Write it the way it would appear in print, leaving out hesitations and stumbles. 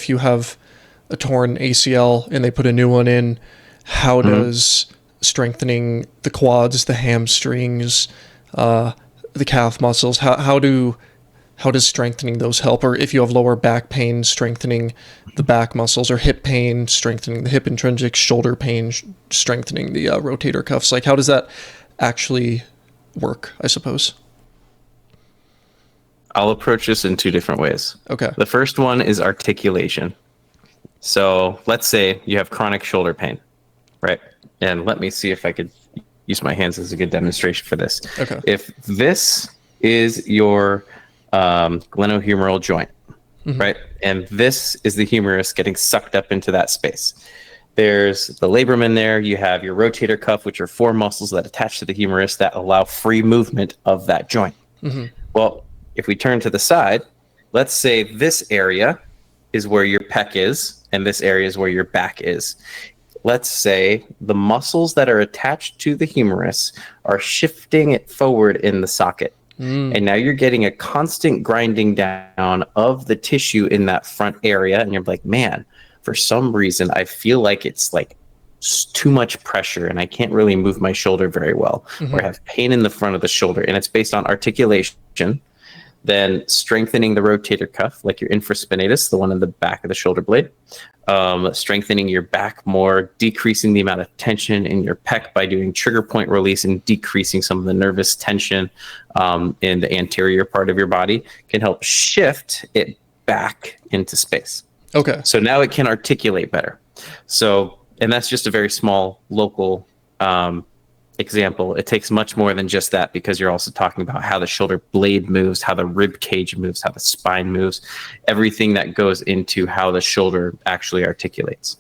if you have a torn ACL and they put a new one in, how does strengthening the quads, the hamstrings, the calf muscles, how does strengthening those help? Or if you have lower back pain, strengthening the back muscles, or hip pain, strengthening the hip intrinsics, shoulder pain, strengthening the rotator cuffs. Like, how does that actually work, I suppose? I'll approach this in two different ways. Okay. The first one is articulation. So let's say you have chronic shoulder pain, right? And let me see if I could use my hands as a good demonstration for this. Okay. If this is your glenohumeral joint, right? And this is the humerus getting sucked up into that space. There's the labrum in there. You have your rotator cuff, which are four muscles that attach to the humerus that allow free movement of that joint. Well, if we turn to the side, let's say this area is where your pec is, and this area is where your back is. Let's say the muscles that are attached to the humerus are shifting it forward in the socket. And now you're getting a constant grinding down of the tissue in that front area. And you're like, man, for some reason, I feel like it's like too much pressure and I can't really move my shoulder very well, or I have pain in the front of the shoulder. And it's based on articulation, then strengthening the rotator cuff, like your infraspinatus, the one in the back of the shoulder blade, strengthening your back more, decreasing the amount of tension in your pec by doing trigger point release and decreasing some of the nervous tension in the anterior part of your body can help shift it back into space. Okay. So now it can articulate better. So, and that's just a very small local example. It takes much more than just that, because you're also talking about how the shoulder blade moves, how the rib cage moves, how the spine moves, everything that goes into how the shoulder actually articulates.